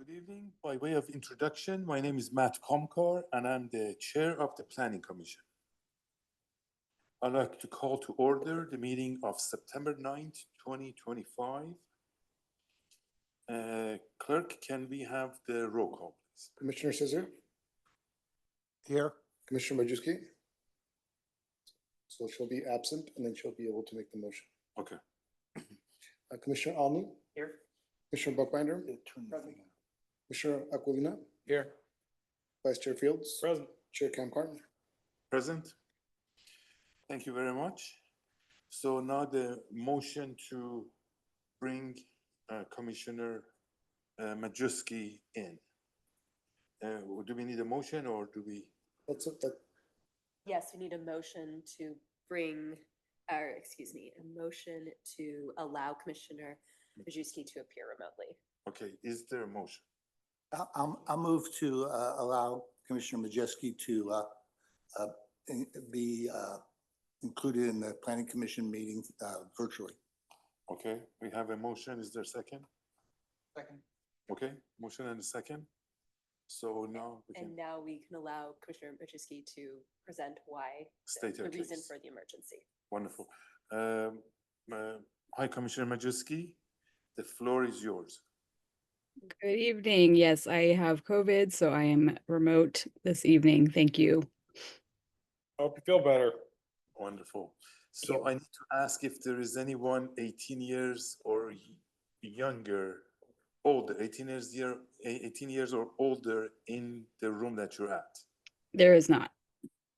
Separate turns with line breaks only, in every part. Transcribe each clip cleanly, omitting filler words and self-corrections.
Good evening. By way of introduction, my name is Matt Comcar, and I'm the Chair of the Planning Commission. I'd like to call to order the meeting of September 9th, 2025. Clerk, can we have the roll call, please?
Commissioner Scissor,
Here.
Commissioner Majewski. So she'll be absent and then she'll be able to make the motion.
Okay.
Commissioner Almy,
Here.
Commissioner Buckbinder, Commissioner Aquilina,
Here.
Vice Chair Fields,
Present.
Chair Cam Carton.
Present. Thank you very much. So now the motion to bring Commissioner Majewski in. Do we need a motion or do we?
That's it.
Yes, we need a motion to bring, or excuse me, a motion to allow Commissioner Majewski to appear remotely.
Okay, is there a motion?
I'll move to allow Commissioner Majewski to be included in the Planning Commission meeting virtually.
Okay, we have a motion. Is there a second?
Second.
Okay, motion and a second. So now we
And
can
now we can allow Commissioner Majewski to present why,
state her
the reason
case.
for the emergency.
Wonderful. Hi, Commissioner Majewski. The floor is yours.
Good evening. Yes, I have COVID, so I am remote this evening. Thank you.
Hope you feel better.
Wonderful. So I need to ask if there is anyone 18 years or younger, older, 18 years or older in the room that you're at.
There is not.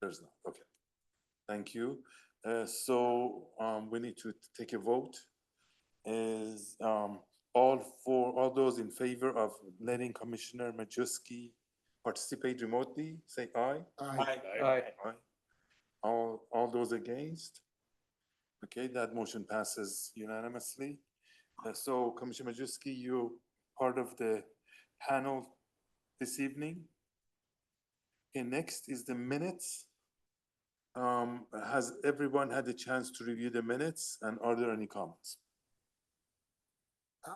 There's not. Okay. Thank you. So we need to take a vote. Is all those in favor of letting Commissioner Majewski participate remotely, say aye.
Aye.
Aye. All those against? Okay, that motion passes unanimously. So Commissioner Majewski, you're part of the panel this evening. Okay, next is the minutes. Has everyone had a chance to review the minutes, and are there any comments?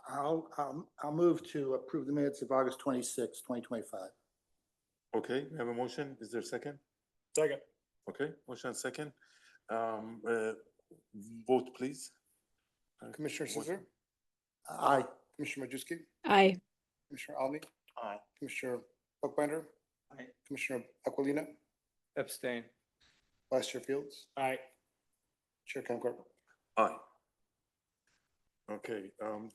I'll move to approve the minutes of August 26, 2025.
Okay, we have a motion. Is there a second?
Second.
Okay, motion and second. Vote, please.
Commissioner Scissor,
Aye.
Commissioner Majewski,
Aye.
Commissioner Almy,
Aye.
Commissioner Buckbinder,
Aye.
Commissioner Aquilina,
Abstain.
Vice Chair Fields,
Aye.
Chair Cam Carton.
Aye. Okay, I'm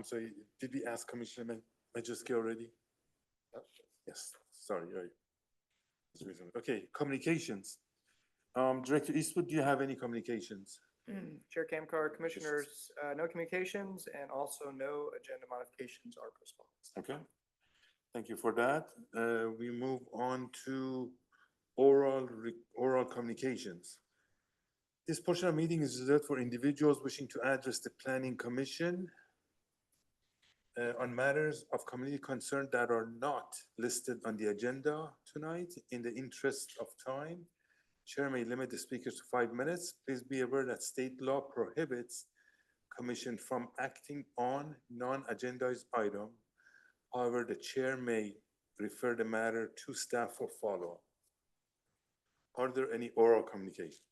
sorry, did we ask Commissioner Majewski already? Yes, sorry, right. That's the reason. Okay, communications. Director Eastwood, do you have any communications?
Chair Camcar, Commissioners, no communications and also no agenda modifications or postponements.
Okay, thank you for that. We move on to oral communications. This portion of the meeting is reserved for individuals wishing to address the Planning Commission on matters of community concern that are not listed on the agenda tonight. In the interest of time, Chair may limit the speakers to 5 minutes. Please be aware that state law prohibits Commission from acting on non-agendized item. However, the Chair may refer the matter to staff for follow-up. Are there any oral communications?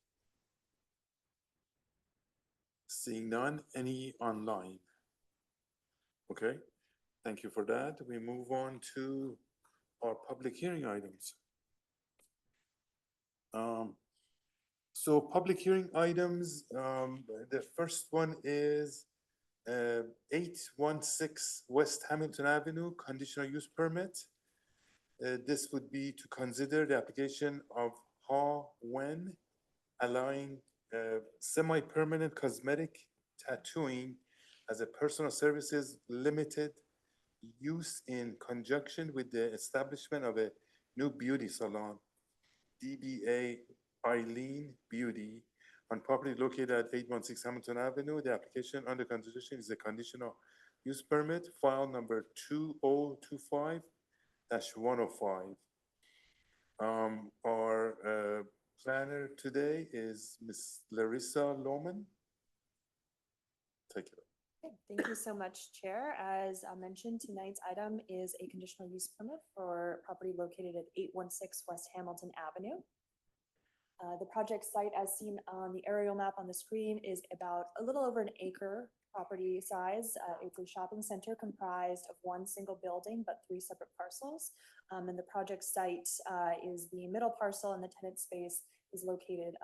Seeing none, any online? Okay, thank you for that. We move on to our public hearing items. So public hearing items, the first one is 816 West Hamilton Avenue, conditional use permit. This would be to consider the application of Ha Wen, allowing semi-permanent cosmetic tattooing as a personal services limited use in conjunction with the establishment of a new beauty salon, DBA Eileen Beauty, on property located at 816 Hamilton Avenue. The application under consideration is a conditional use permit, file number 2025-105. Our planner today is Ms. Larissa Lohman. Take it.
Thank you so much, Chair. As mentioned, tonight's item is a conditional use permit for property located at 816 West Hamilton Avenue. The project site, as seen on the aerial map on the screen, is about a little over an acre property size. It's a shopping center comprised of one single building, but 3 separate parcels. And the project site is the middle parcel, and the tenant space is located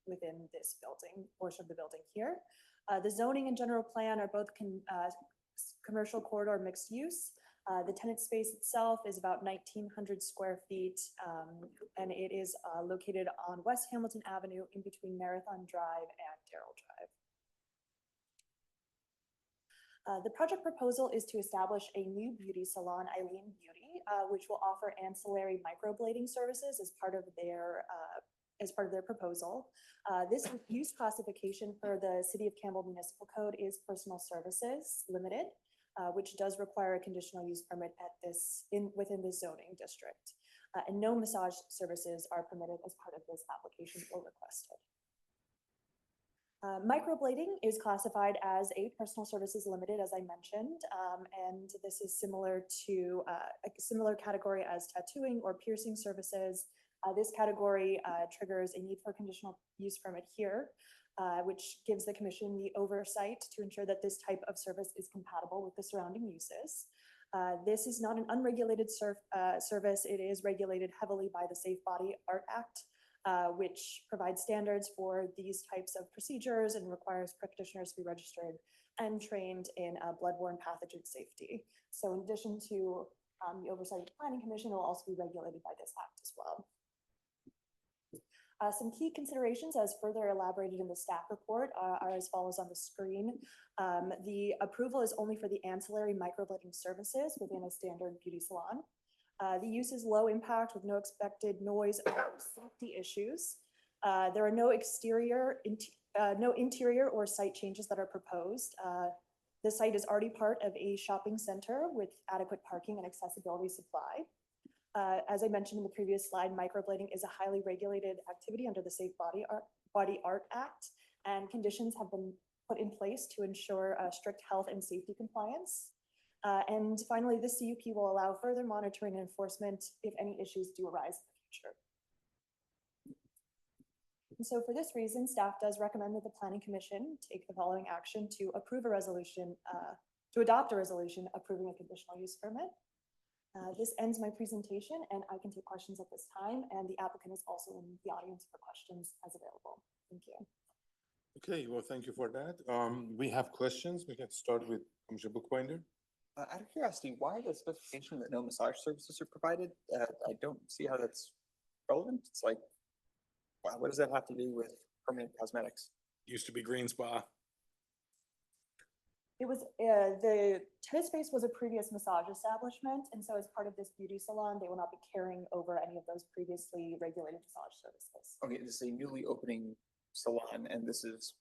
within this building, portion of the building here. The zoning and general plan are both commercial corridor mixed use. The tenant space itself is about 1,900 square feet, and it is located on West Hamilton Avenue in between Marathon Drive and Darrell Drive. The project proposal is to establish a new beauty salon, Eileen Beauty, which will offer ancillary microblading services as part of their proposal. This use classification for the City of Campbell Municipal Code is personal services limited, which does require a conditional use permit within the zoning district. And no massage services are permitted as part of this application or requested. Microblading is classified as a personal services limited, as I mentioned, and this is similar to a similar category as tattooing or piercing services. This category triggers a need for conditional use permit here, which gives the commission the oversight to ensure that this type of service is compatible with the surrounding uses. This is not an unregulated service. It is regulated heavily by the Safe Body Art Act, which provides standards for these types of procedures and requires practitioners to be registered and trained in bloodborne pathogen safety. So in addition to the oversight of the Planning Commission, it will also be regulated by this act as well. Some key considerations, as further elaborated in the staff report, are as follows on the screen. The approval is only for the ancillary microblading services within a standard beauty salon. The use is low impact with no expected noise or safety issues. There are no interior or site changes that are proposed. The site is already part of a shopping center with adequate parking and accessibility supply. As I mentioned in the previous slide, microblading is a highly regulated activity under the Safe Body Art Act, and conditions have been put in place to ensure strict health and safety compliance. And finally, this CUP will allow further monitoring and enforcement if any issues do arise in the future. And so for this reason, staff does recommend that the Planning Commission take the following action to approve a resolution, to adopt a resolution approving a conditional use permit. This ends my presentation, and I can take questions at this time, and the applicant is also in the audience for questions as available. Thank you.
Okay, well, thank you for that. We have questions. We can start with Commissioner Bookbinder.
Out of curiosity, why the specification that no massage services are provided? I don't see how that's relevant. It's like, wow, what does that have to do with permanent cosmetics?
Used to be Green Spa.
It was, the tennis space was a previous massage establishment, and so as part of this beauty salon, they will not be carrying over any of those previously regulated massage services.
Okay, this is a newly opening salon, and this is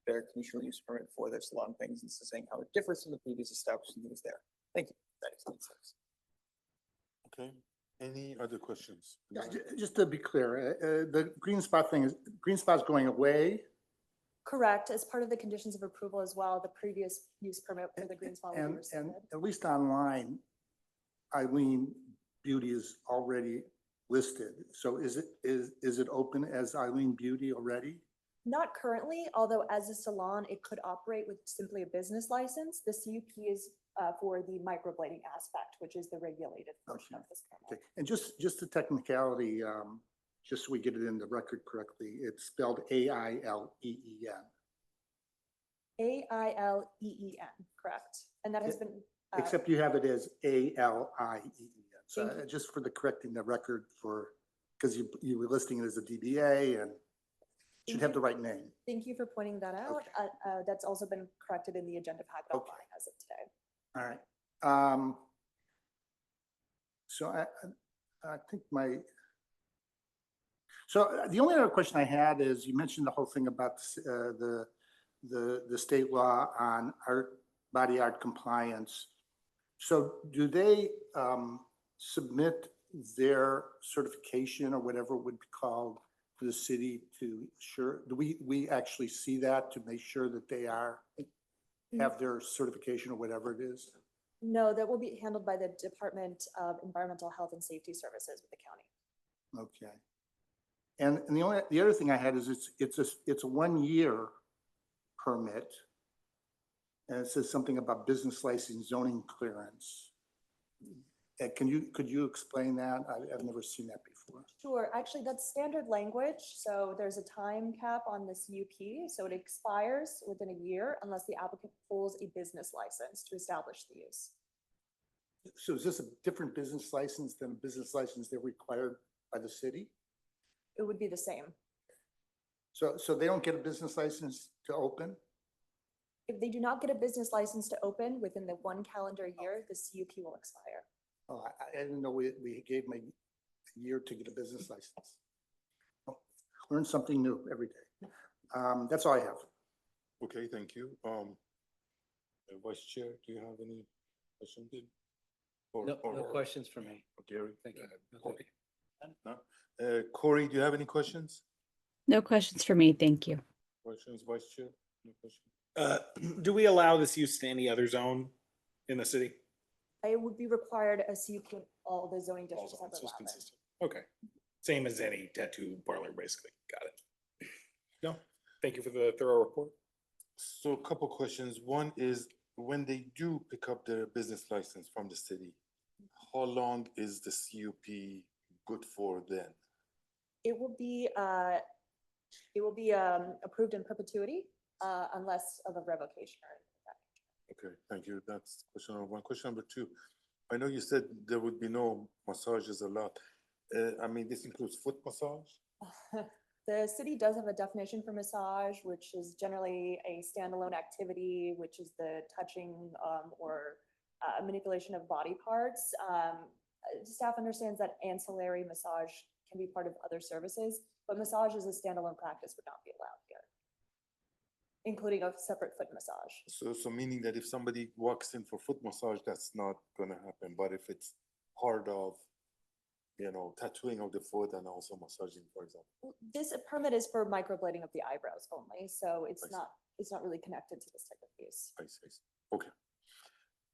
their conditional use permit for their salon things. This is saying how it differs from the previous establishment that was there. Thank you. That explains things.
Okay, any other questions?
Just to be clear, the Green Spot thing is, Green Spot's going away?
Correct, as part of the conditions of approval as well, the previous use permit for the Green Spot will be
And
rescinded.
at least online, Eileen Beauty is already listed. So is it open as Eileen Beauty already?
Not currently, although as a salon, it could operate with simply a business license. The CUP is for the microblading aspect, which is the regulated portion of this permit.
Okay, and just the technicality, just so we get it in the record correctly, it's spelled A-I-L-E-E-N.
A-I-L-E-E-N, correct. And that has been.
Except you have it as A-L-I-E-E-N. So
Thank you.
just for the correcting the record for, because you were listing it as a DBA and should have the right name.
Thank you for pointing that out.
Okay.
That's also been corrected in the agenda packet
Okay.
online as of today.
All right. So I think the only other question I had is, you mentioned the whole thing about the state law on body art compliance. So do they submit their certification or whatever it would be called to the city to ensure, do we actually see that to make sure that they are have their certification or whatever it is?
No, that will be handled by the Department of Environmental Health and Safety Services with the county.
Okay. And the other thing I had is it's a 1 year permit. And it says something about business license zoning clearance. Could you explain that? I've never seen that before.
Sure, actually, that's standard language, so there's a time cap on the CUP, so it expires within a year unless the applicant pulls a business license to establish the use.
So is this a different business license than a business license they're required by the city?
It would be the same.
So they don't get a business license to open?
If they do not get a business license to open within the 1 calendar year, the CUP will expire.
Oh, I didn't know we gave them a year to get a business license. Oh, learn something new every day. That's all I have.
Okay, thank you. Vice Chair, do you have any questions?
No questions for me.
Gary?
Thank you.
Corey? No? Corey, do you have any questions?
No questions for me. Thank you.
Questions, Vice Chair? No questions?
Do we allow this use to any other zone in the city?
It would be required a CUP in all the zoning
All
districts
zones,
that
so it's
allow it.
consistent. Okay, same as any tattoo parlor, basically. Got it. No, thank you for the thorough report.
So a couple questions. One is, when they do pick up their business license from the city, how long is the CUP good for then?
It will be approved in perpetuity unless of a revocation or anything like that.
Okay, thank you. That's question number one. Question number two, I know you said there would be no massages allowed. I mean, this includes foot massage?
The city does have a definition for massage, which is generally a standalone activity, which is the touching or manipulation of body parts. Staff understands that ancillary massage can be part of other services, but massage as a standalone practice would not be allowed here, including a separate foot massage.
So meaning that if somebody walks in for foot massage, that's not gonna happen, but if it's part of, you know, tattooing of the foot and also massaging, for example.
This permit is for microblading of the eyebrows only, so
I see.
it's not really connected to this type of use.
I see. Okay.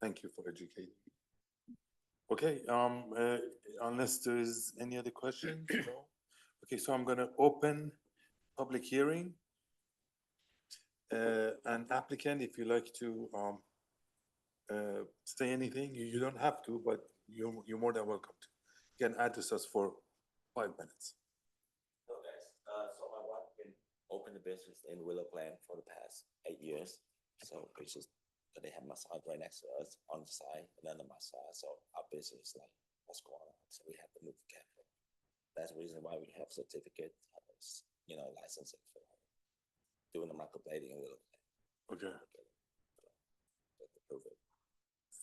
Thank you for educating me. Okay, unless there is any other questions? No? Okay, so I'm gonna open public hearing. An applicant, if you like to say anything, you don't have to, but you're more than welcome to. You can address us for 5 minutes.
Hello guys, so my wife been open the business in Willow Glen for the past 8 years. So it's just that they have massage right next to us on the side and then the massage. So our business is like, what's going on? So we have to move the capital. That's the reason why we have certificate, licensing for doing the microblading in Willow Glen.
Okay,
To prove it.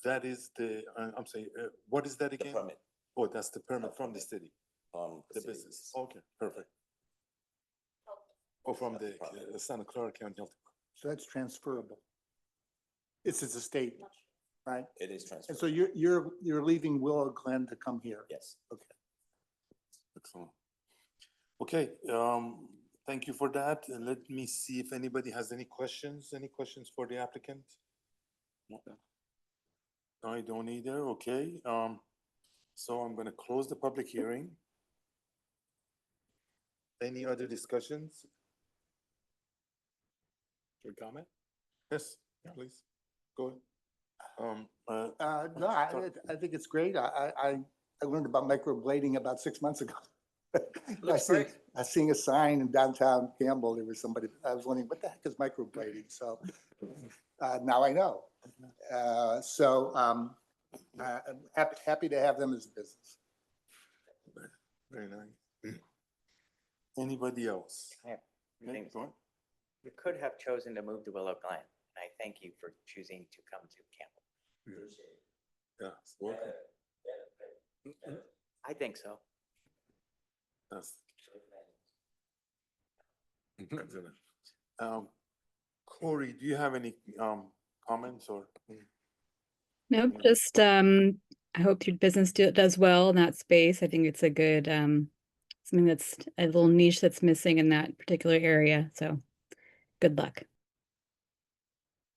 that is the, I'm saying, what is that
The
again?
permit,
Oh, that's the permit from the city, the
city
business.
is-
Okay, perfect. Or from the Santa Clara County Health.
So that's transferable. It's a state, right?
It is
And
transferred.
so you're leaving Willow Glen to come here?
Yes.
Excellent. Okay, thank you for that. And let me see if anybody has any questions. Any questions for the applicant? I don't either. Okay, so I'm gonna close the public hearing. Any other discussions?
Good comment.
Yes, please, go ahead.
No, I think it's great. I learned about microblading about 6 months ago. I was seeing a sign in downtown Campbell. There was somebody, I was wondering, what the heck is microblading? So now I know. I'm happy to have them as a business.
Very nice. Anybody else?
Yeah,
Okay,
thanks.
go on.
You could have chosen to move to Willow Glen. I thank you for choosing to come to Campbell.
Yeah, welcome.
I think so.
Yes. Excellent. Corey, do you have any comments or?
Nope, just I hope your business does well in that space. I think it's a good something that's a little niche that's missing in that particular area. So good luck.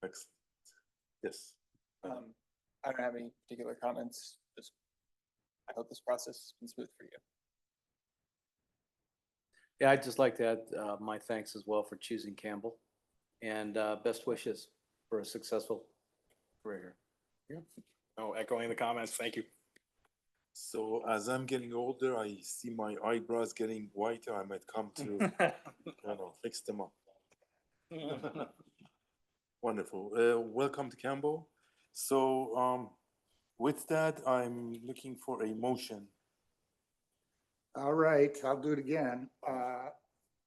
Excellent. Yes.
I don't have any particular comments, just I hope this process has been smooth for you.
Yeah, I'd just like to add my thanks as well for choosing Campbell, and best wishes for a successful career.
Oh, echoing the comments, thank you.
So as I'm getting older, I see my eyebrows getting whiter. I might come to, fix them up. Wonderful. Welcome to Campbell. So with that, I'm looking for a motion.
All right, I'll do it again.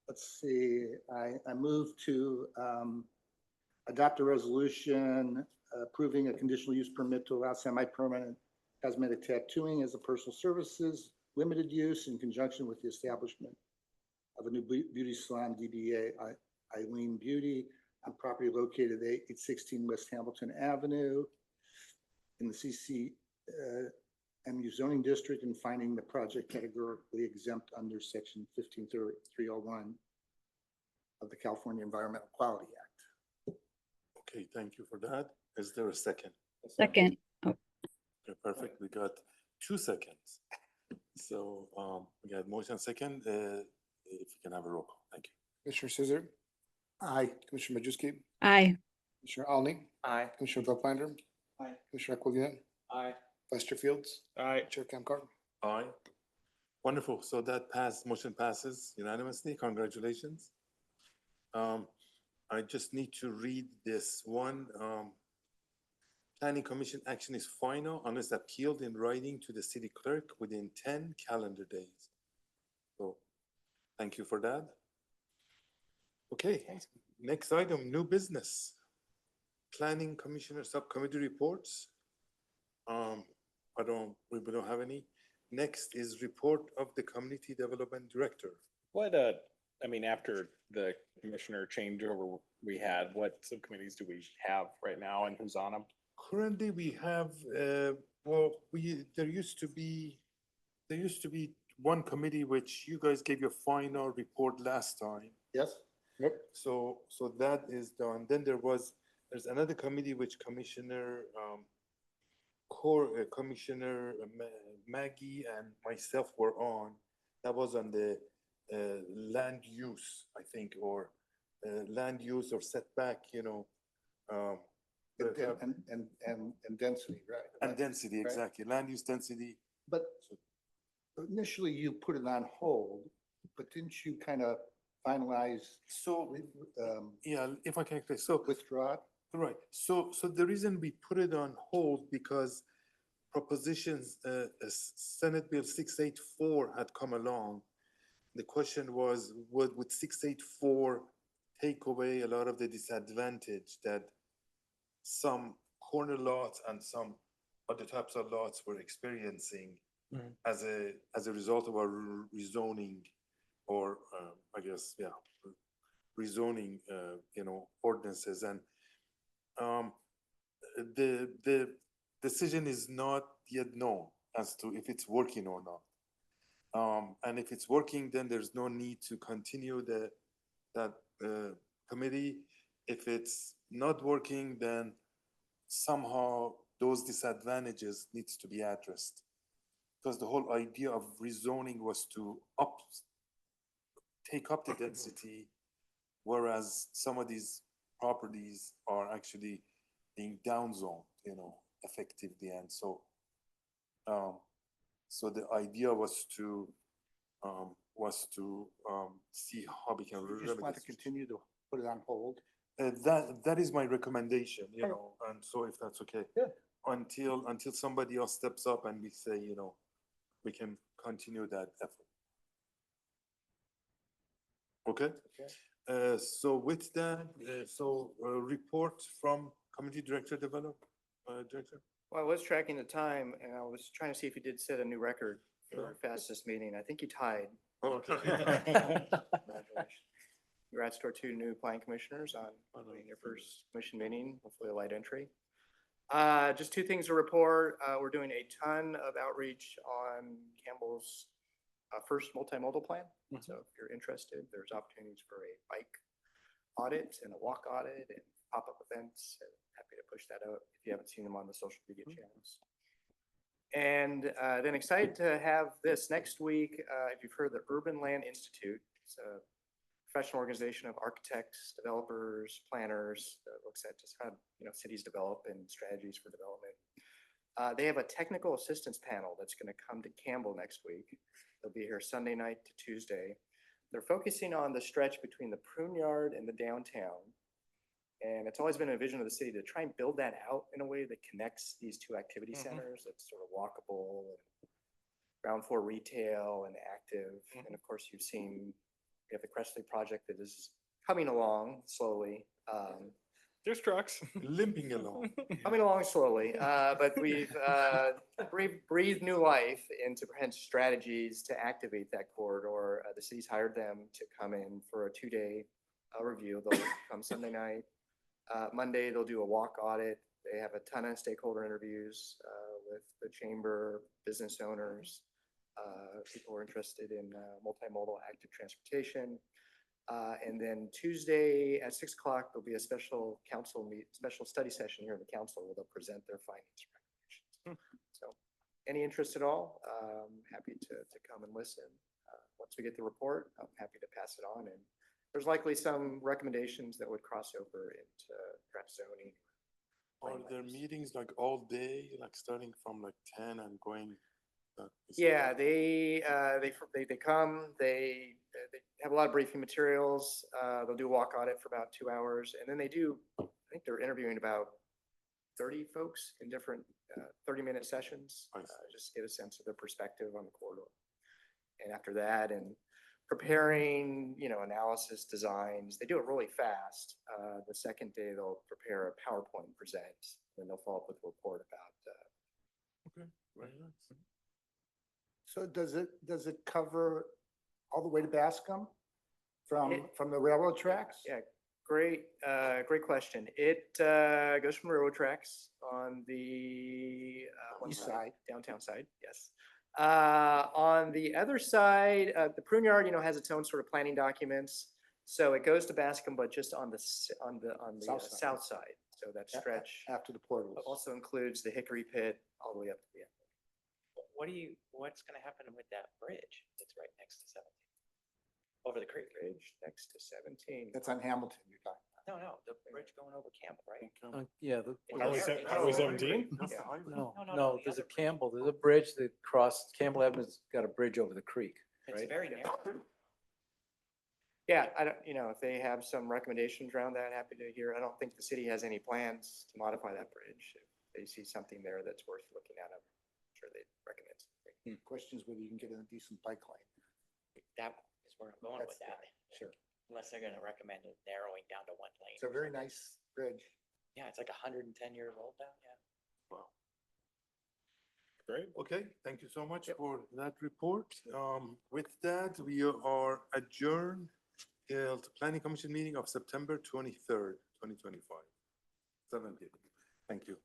Let's see, I move to adopt a resolution approving a conditional use permit to allow semi-permanent cosmetic tattooing as a personal services limited use in conjunction with the establishment of a new beauty salon, DBA Eileen Beauty, on property located at 816 West Hamilton Avenue in the CCMU zoning district, and finding the project categorically exempt under section 15301 of the California Environmental Quality Act.
Okay, thank you for that. Is there a second?
Second. Oh,
Okay, perfect. We got 2 seconds. So we got motion second. If you can have a roll call, thank you.
Commissioner Scissor,
Aye.
Commissioner Majewski,
aye.
Commissioner Alney,
Aye.
Commissioner Buckbinder.
Aye.
Commissioner Aquilina,
Aye.
Vice Chair Fields,
All right,
Chair Camcar.
Aye. Wonderful. So that motion passes unanimously. Congratulations. I just need to read this one. Planning Commission action is final unless appealed in writing to the city clerk within 10 calendar days. So thank you for that. Okay, next item, new business. Planning Commissioner Subcommittee reports. We don't have any. Next is report of the Community Development Director.
after the commissioner changeover we had, what subcommittees do we have right now and who's on them?
Currently, we have, there used to be one committee which you guys gave your final report last time.
Yes?
So that is done. Then there's another committee which Commissioner Maggie and myself were on. That was on the land use, I think, or land use or setback,
And density, right?
and density,
Right.
exactly. Land use density.
But initially you put it on hold, but didn't you kind of finalize,
So, yeah, if I can explain. So
withdraw it?
right. So the reason we put it on hold because propositions, Senate Bill 684 had come along. The question was, would 684 take away a lot of the disadvantage that some corner lots and some other types of lots were experiencing as a result of our rezoning or rezoning, ordinances. And the decision is not yet known as to if it's working or not. And if it's working, then there's no need to continue that committee. If it's not working, then somehow those disadvantages needs to be addressed. Because the whole idea of rezoning was to take up the density, whereas some of these properties are actually being downzoned, effectively. And so the idea was to see how we can
You just want to
remedy this.
continue to put it on hold?
That is my recommendation, and so if that's okay.
Yeah.
Until somebody else steps up and we say, we can continue that effort. Okay? So with that, report from Community Director Director?
Well, I was tracking the time and I was trying to see if you did set a new record for our fastest meeting. I think you tied.
Oh, okay.
Congratulations. Congrats to our 2 new planning commissioners on your first commission meeting, hopefully a light entry. Just 2 things to report. We're doing a ton of outreach on Campbell's first multimodal plan. So if you're interested, there's opportunities for a bike audit and a walk audit and pop-up events. And happy to push that out if you haven't seen them on the social media channels. And then excited to have this next week. If you've heard the Urban Land Institute, it's a professional organization of architects, developers, planners that looks at just how cities develop and strategies for development. They have a technical assistance panel that's going to come to Campbell next week. They'll be here Sunday night to Tuesday. They're focusing on the stretch between the Prune Yard and the downtown. And it's always been a vision of the city to try and build that out in a way that connects these two activity centers. That's sort of walkable and ground floor retail and active. And of course, you've seen we have the Crestley project that is coming along slowly.
There's trucks.
Limping along.
Coming along slowly, but we've breathed new life into perhaps strategies to activate that corridor. The city's hired them to come in for a 2-day review. They'll come Sunday night. Monday, they'll do a walk audit. They have a ton of stakeholder interviews with the chamber, business owners, people who are interested in multimodal active transportation. And then Tuesday at 6 o'clock, there'll be a special special study session here in the council where they'll present their findings and recommendations. So any interest at all, happy to come and listen. Once we get the report, I'm happy to pass it on. And there's likely some recommendations that would cross over into perhaps zoning.
Are there meetings like all day, like starting from like 10 and going?
Yeah, they come, they have a lot of briefing materials. They'll do a walk audit for about 2 hours. And then they do, I think they're interviewing about 30 folks in different 30-minute sessions. Just get a sense of their perspective on the corridor. And after that, and preparing, analysis designs, they do it really fast. The second day, they'll prepare a PowerPoint and present, and they'll follow up with a report about.
Okay, very nice.
So does it cover all the way to Bascom from the railroad tracks?
Yeah, great question. It goes from railroad tracks on the
East side.
downtown side, yes. On the other side, the Prune Yard, has its own sort of planning documents. So it goes to Bascom, but just on the south side. So that stretch
After the portals.
also includes the Hickory Pit all the way up to the end.
What's gonna happen with that bridge that's right next to 17? Over the creek?
Bridge next to 17.
That's on Hamilton you're talking
No, the bridge going over Campbell, right?
Yeah.
Highway 17?
No, there's a Campbell, there's a bridge that crossed, Campbell Avenue's got a bridge over the creek,
It's
right?
very narrow.
Yeah, I don't, if they have some recommendations around that, happy to hear. I don't think the city has any plans to modify that bridge. If they see something there that's worth looking at, I'm sure they'd recommend something.
Question is whether you can get in a decent bike lane.
That is where I'm going with
That's-
that.
Sure.
Unless they're gonna recommend it narrowing down to one lane.
It's a very nice bridge.
Yeah, it's like 110-year old now, yeah.
Wow.
Great.
Okay, thank you so much for that report. With that, we are adjourned till the Planning Commission meeting of September 23rd, 2025. 7 p.m. Thank you.